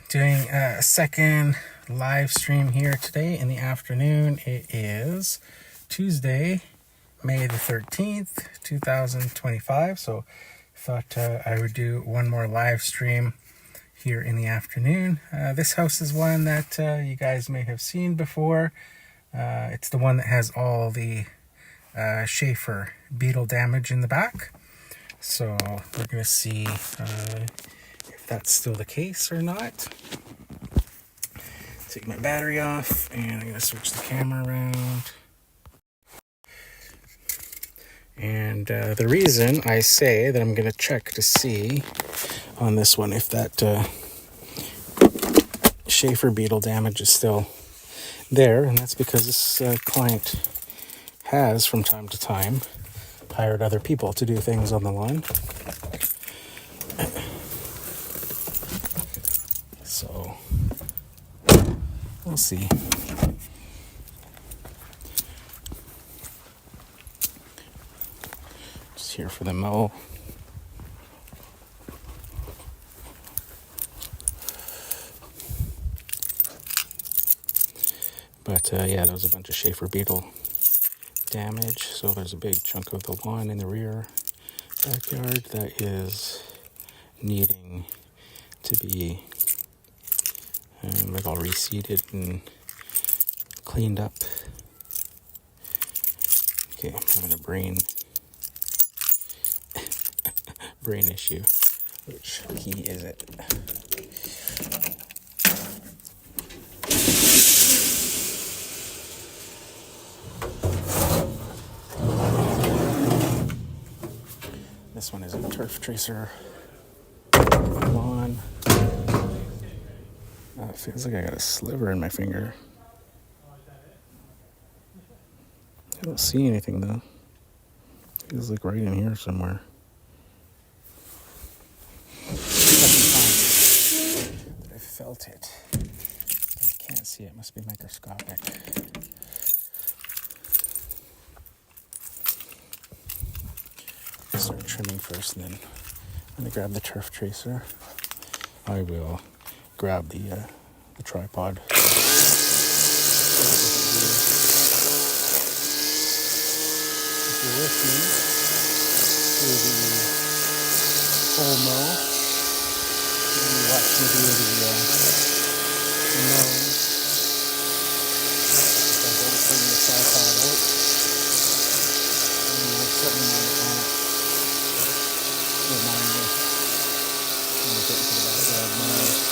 doing a second live stream here today in the afternoon. It is Tuesday, May the 13th, 2025. So I thought I would do one more live stream here in the afternoon. This house is one that you guys may have seen before. It's the one that has all the Schaefer beetle damage in the back. So we're going to see if that's still the case or not. Take my battery off and I'm going to switch the camera around. And the reason I say that I'm going to check to see on this one if that Schaefer beetle damage is still there, and that's because this client has from time to time hired other people to do things on the lawn. So we'll see. Just here for the mow. But yeah, there was a bunch of Schaefer beetle damage. So there's a big chunk of the lawn in the rear backyard that is needing to be like all reseeded and cleaned up. Okay, I'm having a brain issue, which key is it? This one is a turf tracer lawn. It feels like I got a sliver in my finger. I don't see anything though. It feels like right in here somewhere. Second time that I felt it. But I can't see it. It must be microscopic. Start trimming first, and then I'm gonna grab the turf tracer. I will grab the tripod. If you're with me through the whole mow, you watch me do the mowing. If I don't bring the tripod out, and I'm putting on it. Remind me when I get into the backyard mow.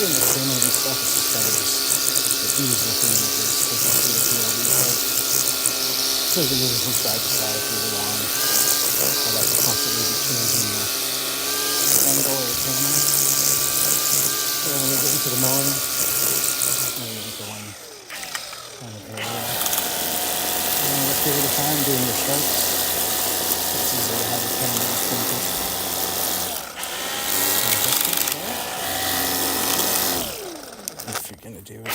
Doing the trimming and stuff is just better, just the easier thing to do, because you see the field these days. So you can move from side to side through the lawn. I like to constantly be changing the angle of the camera. So when we get into the mowing, I'm going to get into one kind of area. And a period of time doing your stripes, it's easier to have the camera pointed. If you're going to do it,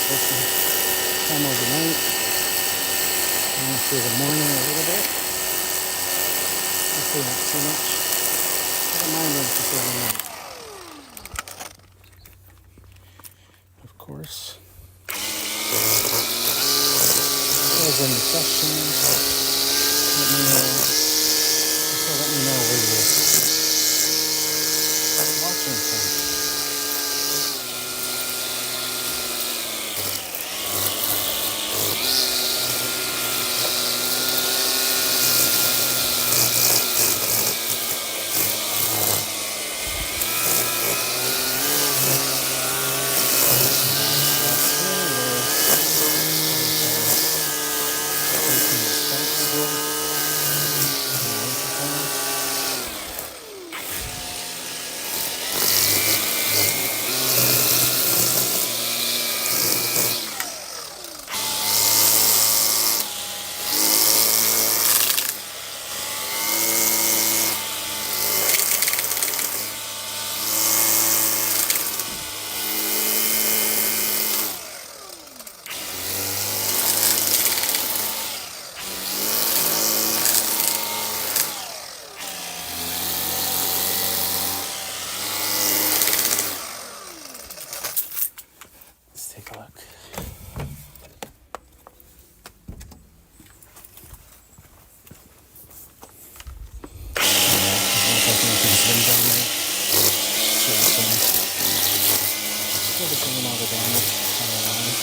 supposed to come overnight and through the morning a little bit. Hopefully not too much. there's any questions, let me know. So let me know where you're watching from. Let's take a look. Servicing all the damage on the line.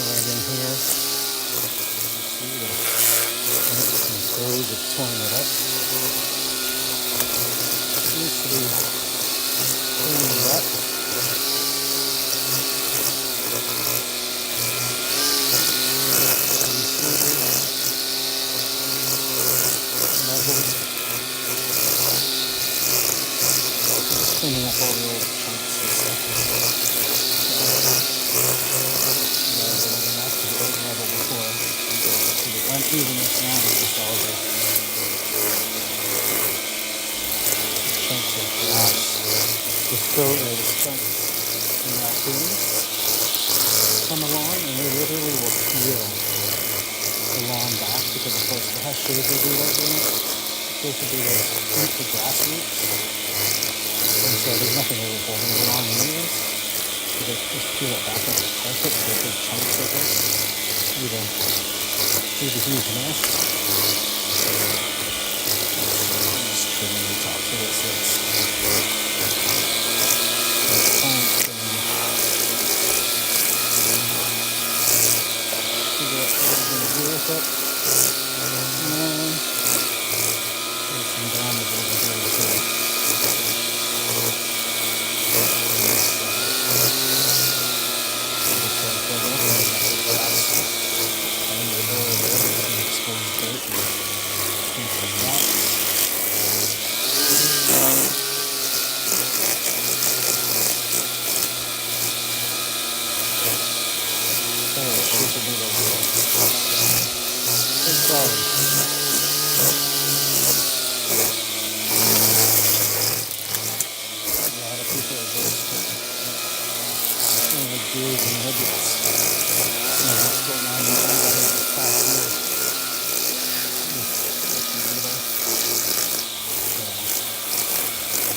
Right in here. See some screws have torn it up. Needs to be cleaned up. Cleaning up all the old chunks and stuff. Before. The unevenness now is just all the chunks of glass. The chunks in raccoons come along and they literally will peel the lawn back because of course it has shades they do that in it. It's supposed to be those chunks of grass roots. And so there's nothing really holding the lawn anyways. So they just peel it back into the carpet, so big chunks of it. Either through the huge mess. I'm just trimming the top of it so it's figure out what I'm going to do with it. And there's some damage over here as well.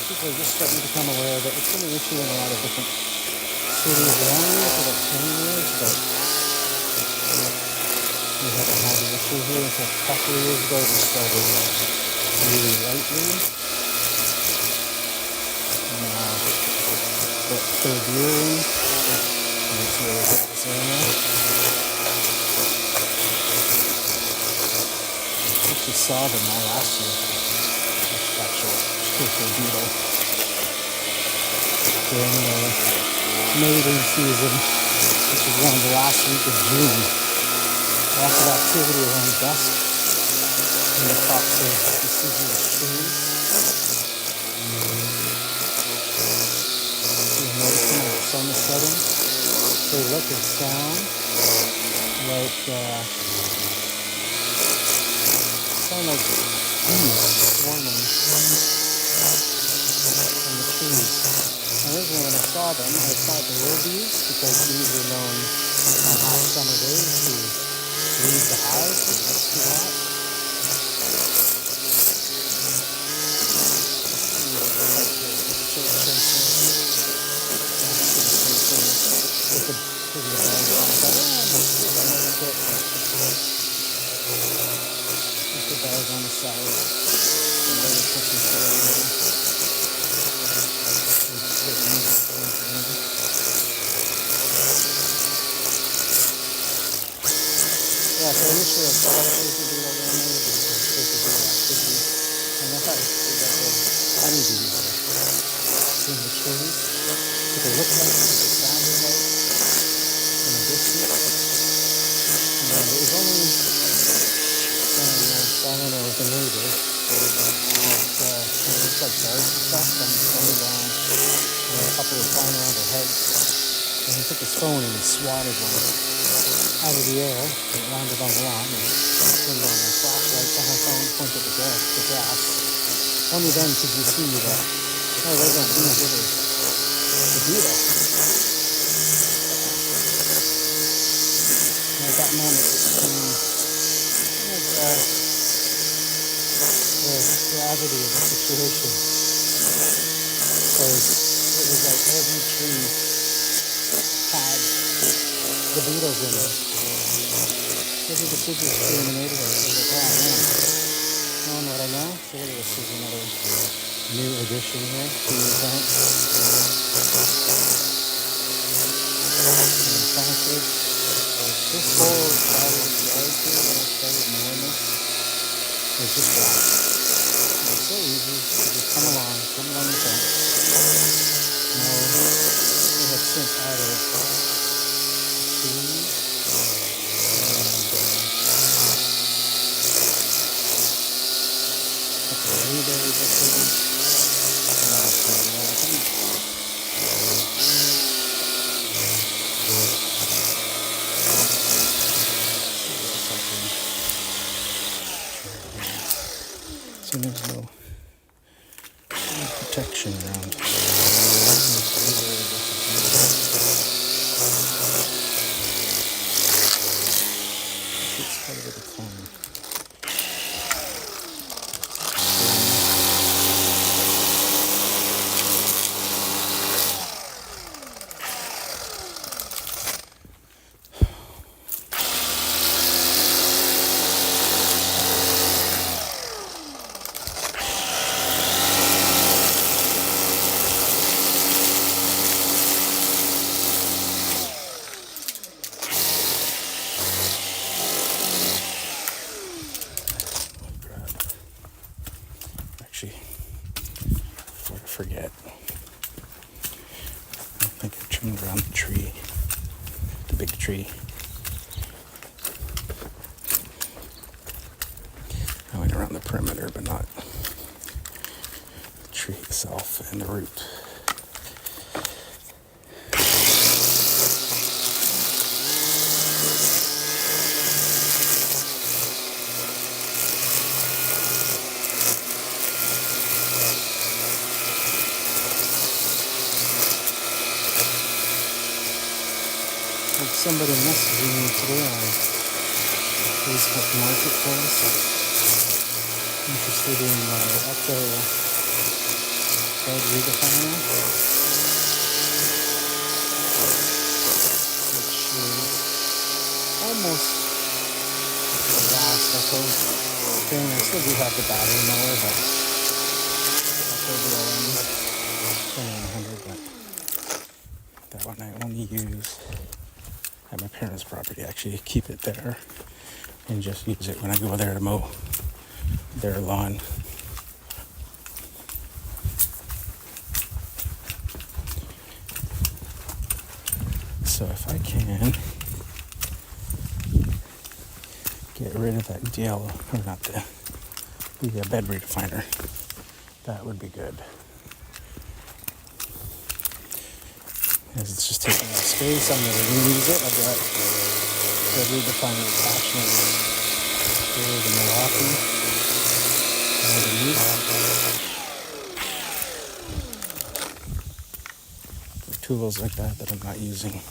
People are just starting to become aware that it's been an issue in a lot of different cities around here for like 10 years, but we haven't had an issue here until a couple of years ago. It just started really lightly. Now, the third year in, and it's really hit this area. I actually saw them all last year. Actual beetle during the mating season, which is around the last week of June. Lots of activity around dusk in the tops of deciduous trees. You'll notice when the sun is setting, they look and sound like bees swarming in the trees. Originally when I saw them, I thought they were bees because bees are known on hot summer days to leave the hive. It's too hot. the bag on the side. And then put some yeah, so initially I thought it was a beetle down there, but it was just a beetle activity. And I thought it got the honeybees in the trees. What they looked like, what they sounded like in the distance. And it was only I don't know with the neighbor. It looks like dark and stuff, coming down. And a couple were flying around their heads. And he took his phone and he swatted one out of the air. It landed on the lawn and turned on my flashlight on my phone, pointed at the grass. Only then could you see that, oh, those aren't bees, it is the beetle. And at that moment, the gravity of the situation, because it was like every tree had the beetles in it. Maybe the decisions tree in the neighborhood. I was like, oh man, knowing what I know, so this is another new addition here to the plant. And planted this whole side of the yard here when I started mowing this was just grass. It's so easy to just come along the fence. No, they have since added trees and blueberry bushes. So there's no protection around. It's quite a bit of time. Before I forget, I think I trimmed around the tree, the big tree. I went around the perimeter, but not the tree itself and the root. Somebody messaging me today on Facebook Marketplace, interested in Echo bed redefiner, which is almost the last Echo thing. I still do have the battery mower, but Echo BLM 2100, but that one I only use at my parents' property. Actually keep it there and just use it when I go there to mow their lawn. So if I can get rid of that DL, or not the bed redefiner, that would be good. As it's just taking up space, I'm going to reuse it. I've got the redefiner attachment for the Milwaukee underneath. For tools like that I'm not using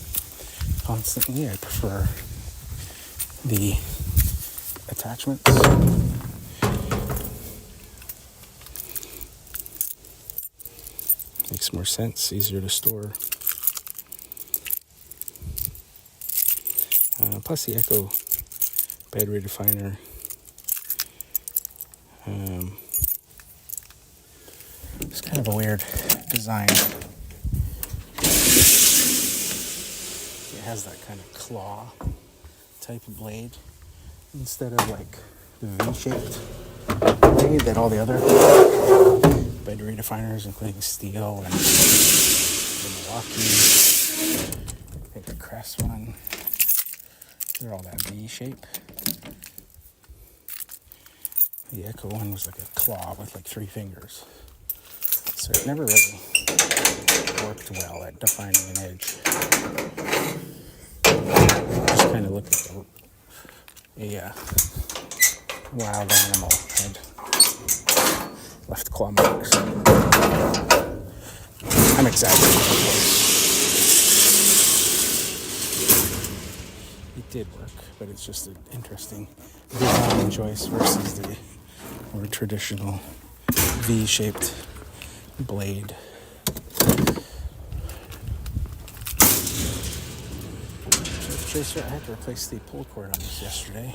constantly, I prefer the attachments. Makes more sense, easier to store. Plus the Echo bed redefiner. It's kind of a weird design. It has that kind of claw type of blade instead of like the V-shaped blade that all the other bed redefiners, including steel and the Milwaukee, I think the Crest one, they're all that V shape. The Echo one was like a claw with like 3 fingers. So it never really worked well at defining an edge. Just kind of looked like a wild animal had left claw marks. I'm exaggerating, of course. It did work, but it's just an interesting design choice versus the more traditional V-shaped blade. Tracer, I had to replace the pull cord on this yesterday.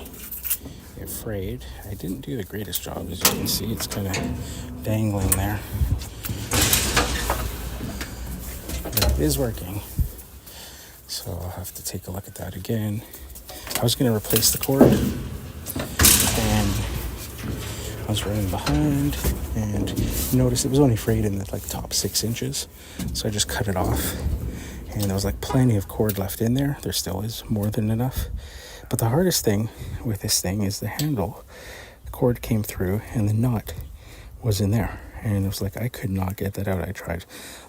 It frayed. I didn't do the greatest job, as you can see. It's kind of dangling there. But it is working. So I'll have to take a look at that again. I was going to replace the cord, and I was running behind, and noticed it was only frayed in the like top 6 inches. So I just cut it off, and there was like plenty of cord left in there. There still is more than enough. But the hardest thing with this thing is the handle. The cord came through, and the nut was in there. And it was like, I could not get that out. I tried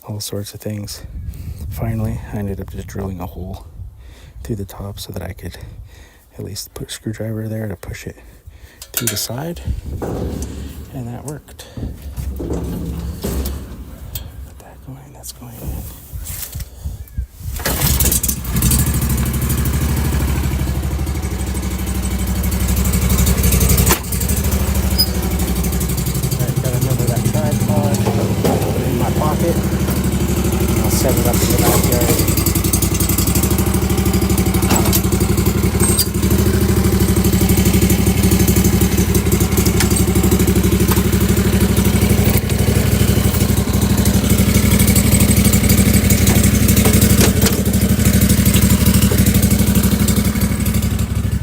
all sorts of things. Finally, I ended up just drilling a hole through the top so that I could at least put a screwdriver there to push it to the side. And that worked. Put that going, that's going in. Set it up in the backyard.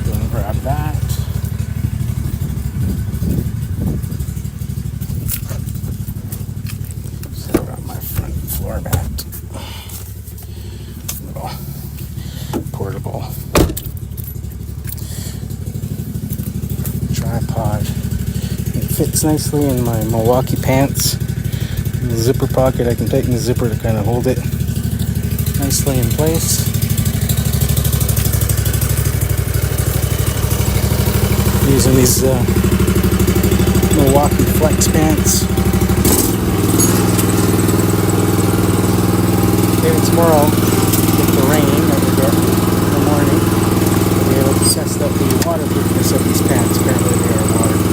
Go and grab that. Set it on my front floor mat. Portable tripod. It fits nicely in my Milwaukee pants. The zipper pocket, I can tighten the zipper to kind of hold it nicely in place. Using these Milwaukee flex pants. Maybe tomorrow, with the rain that we get in the morning, we'll be able to test out the waterproofness of these pants. Apparently they are waterproof.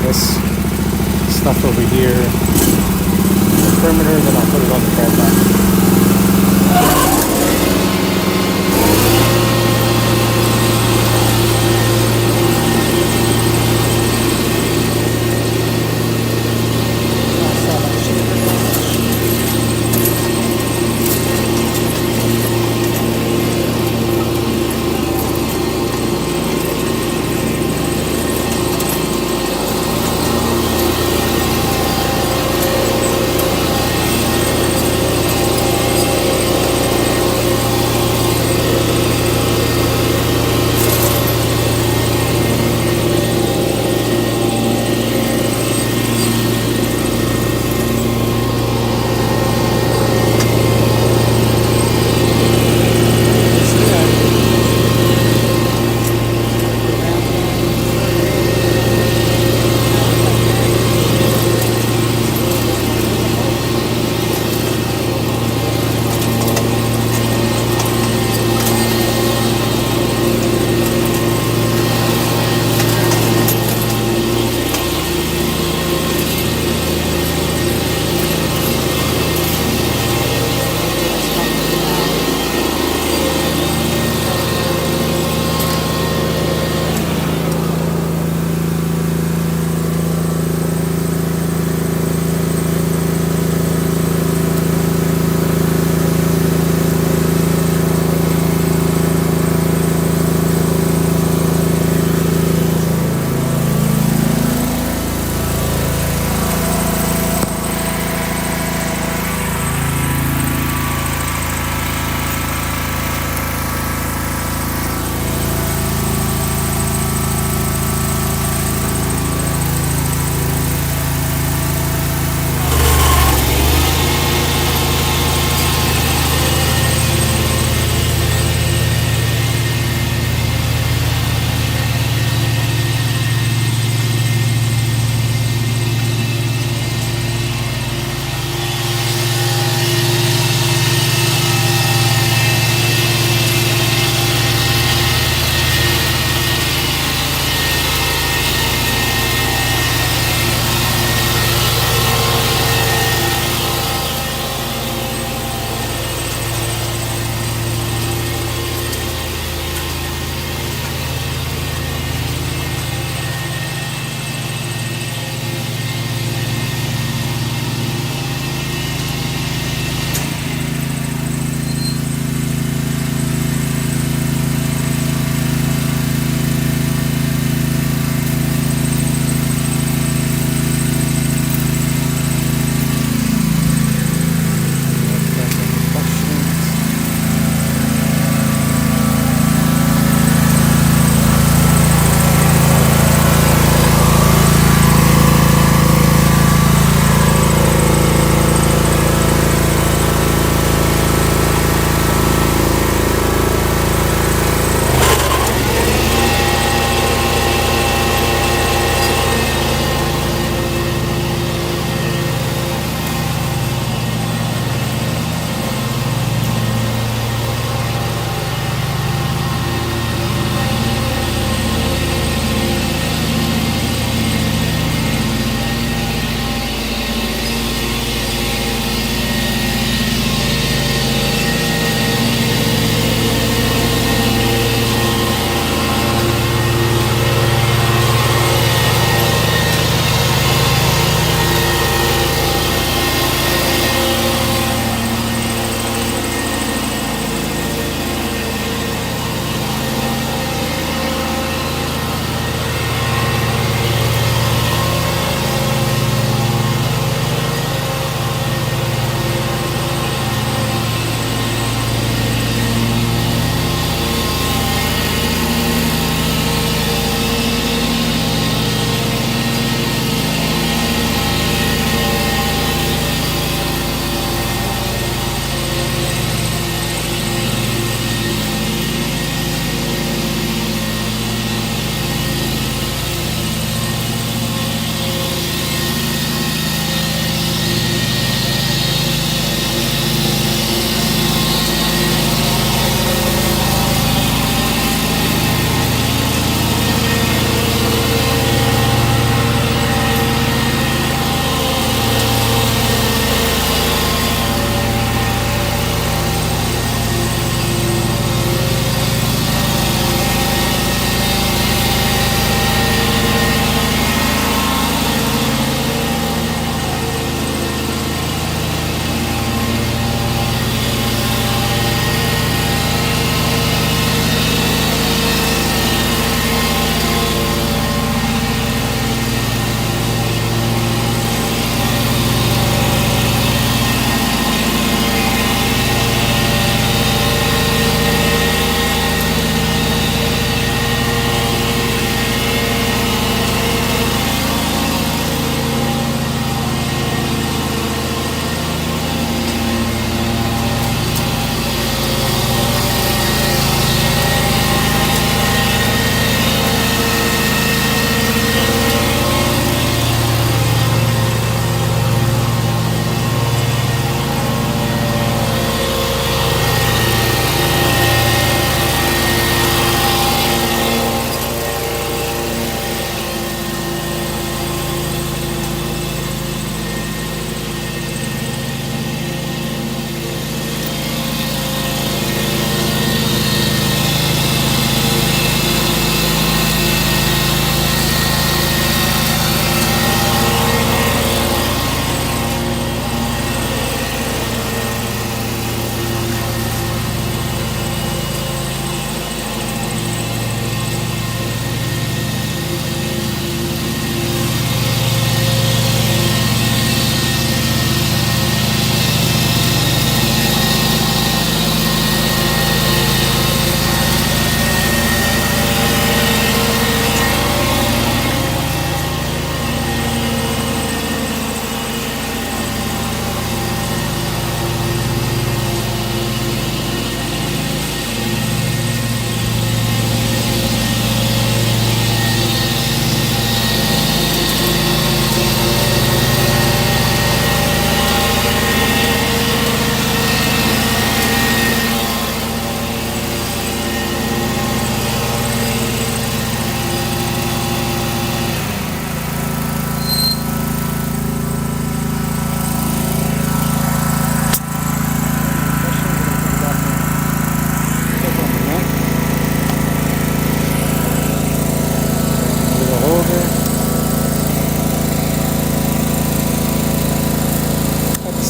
this stuff over here, the perimeter, then I'll put it on the bed back.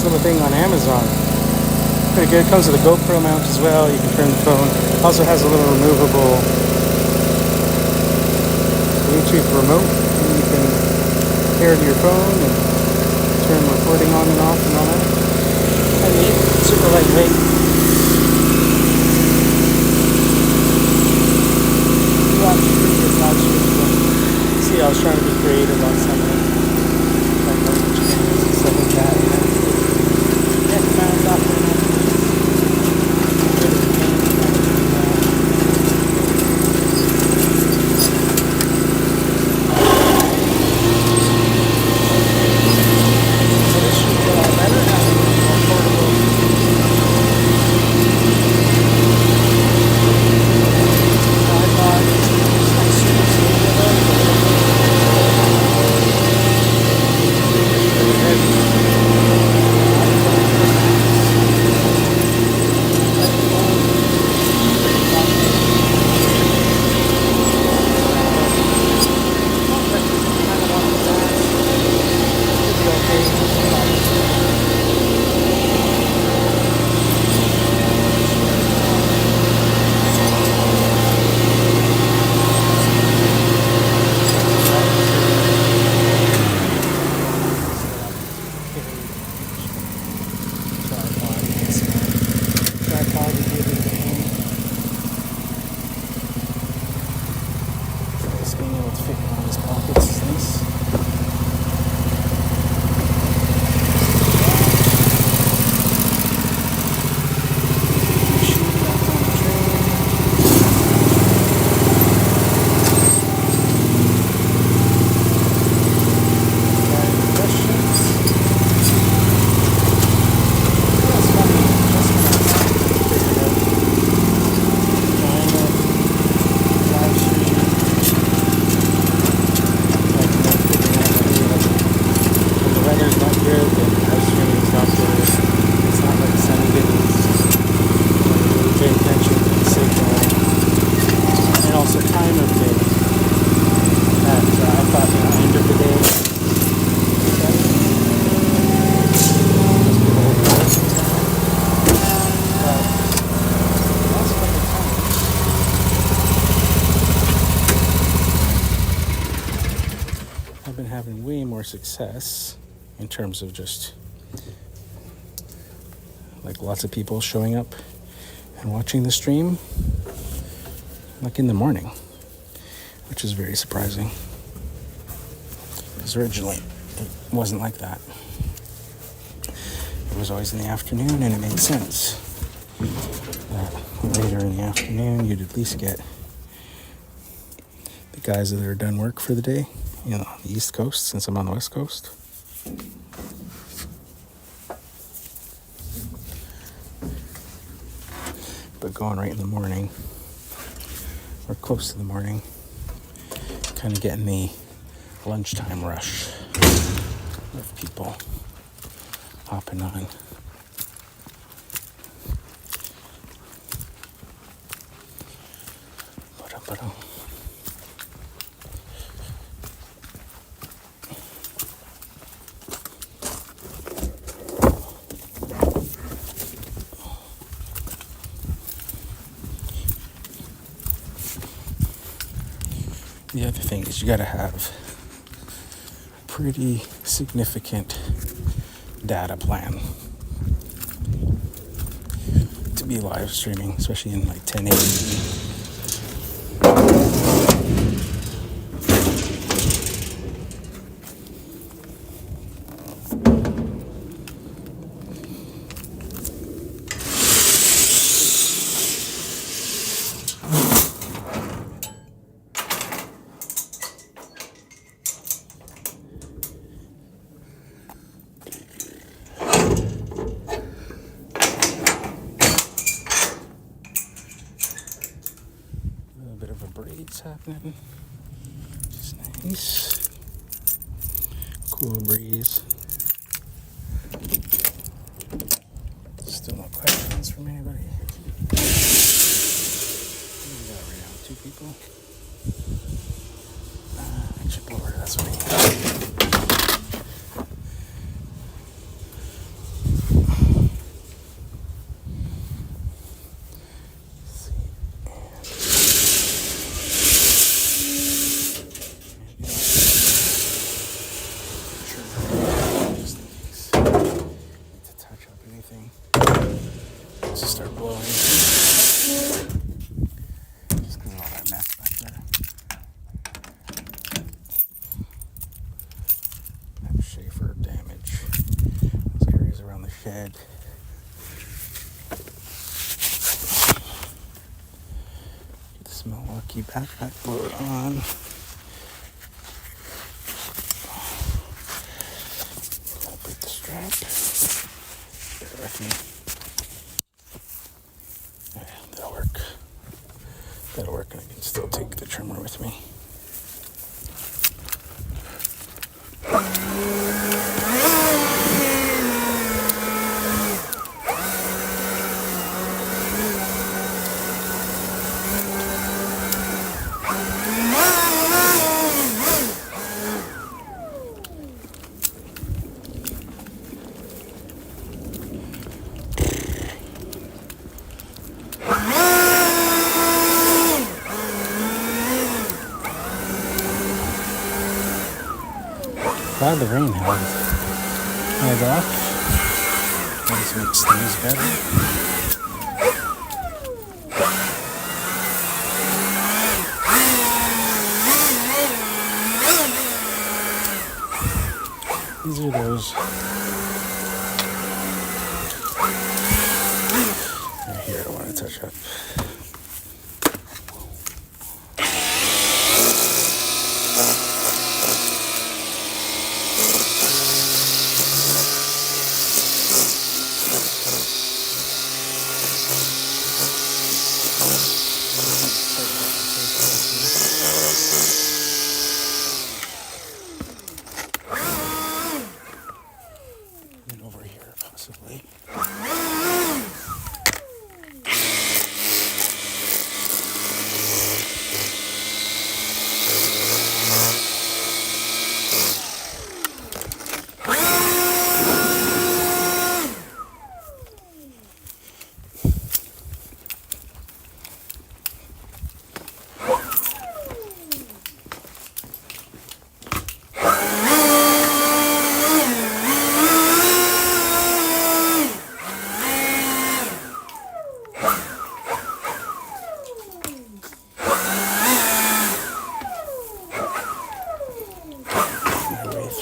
little thing on Amazon. Pretty good. It comes with a GoPro mount as well. You can turn the phone. Also has a little removable Bluetooth remote. And you can pair it to your phone and turn recording on and off and all that. I mean, super lightweight. Watch previous live streams, but see, I was trying to be creative on some of it, like language games and stuff like that. And found out when I having way more success in terms of just like lots of people showing up and watching the stream like in the morning, which is very surprising because originally it wasn't like that. It was always in the afternoon, and it made sense that later in the afternoon you'd at least get the guys that are done work for the day, you know, the East Coast, since I'm on the West Coast. But going right in the morning, or close to the morning, kind of getting the lunchtime rush of people hopping on. The other thing is you gotta have a pretty significant data plan to be live streaming, especially in like 1080p. Happening, just nice, cool breeze. Still no questions from anybody. We got right now 2 people. Chip blower, that's what I need. blowing. Just because of all that mess back there. That Schaefer damage. Those areas around the shed. Get this Milwaukee backpack blower on. Gotta break the strap. Bear with me. Yeah, that'll work. That'll work, and I can still take the trimmer with me. Glad the rain held off. Always makes things better. These are those. Right here, I don't want to touch up. And over here, possibly.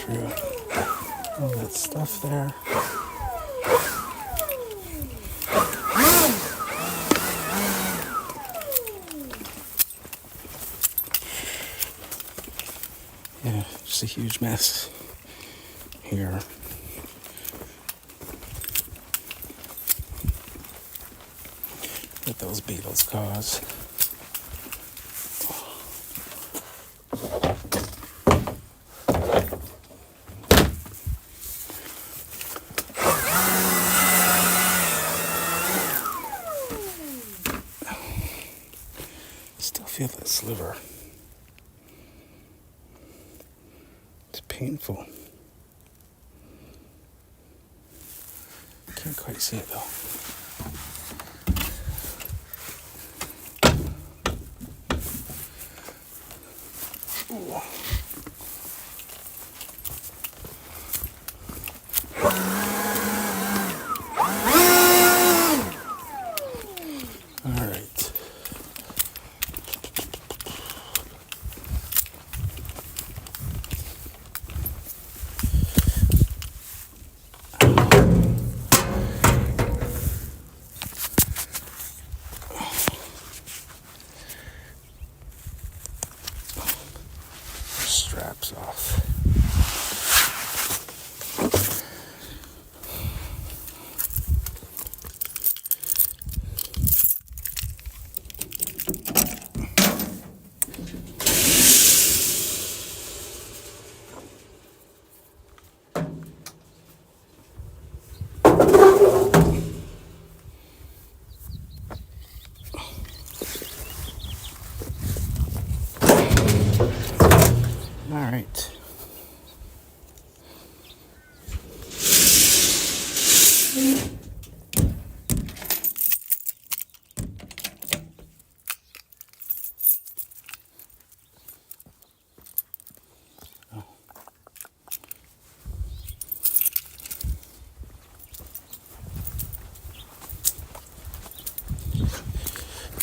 Through all that stuff there. Yeah, just a huge mess here. What those beetles cause. Still feel that sliver. It's painful. Can't quite see it though. Ooh. All right.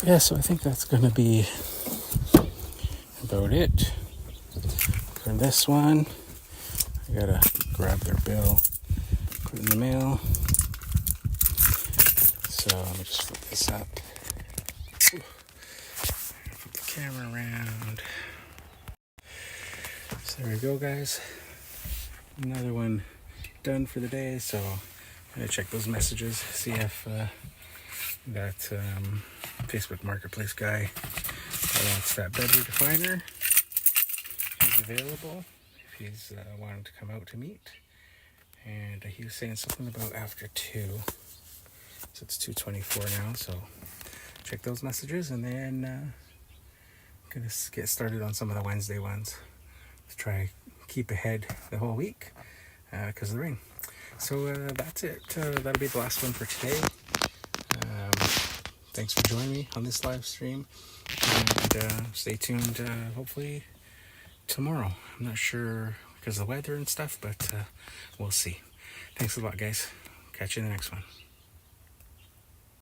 yeah, so I think that's going to be about it for this one. I gotta grab their bill, put it in the mail. So let me just flip this up. Flip the camera around. So there we go, guys. Another one done for the day. So I'm gonna check those messages, see if that Facebook Marketplace guy wants that bedroom definer. He's available if he's wanting to come out to meet. And he was saying something about after 2. So it's 2:24 now. So check those messages, and then gonna get started on some of the Wednesday ones to try keep ahead the whole week because of the rain. So that's it. That'll be the last one for today. Thanks for joining me on this live stream, and stay tuned. Hopefully tomorrow. I'm not sure because of the weather and stuff, but we'll see. Thanks a lot, guys. Catch you in the next one.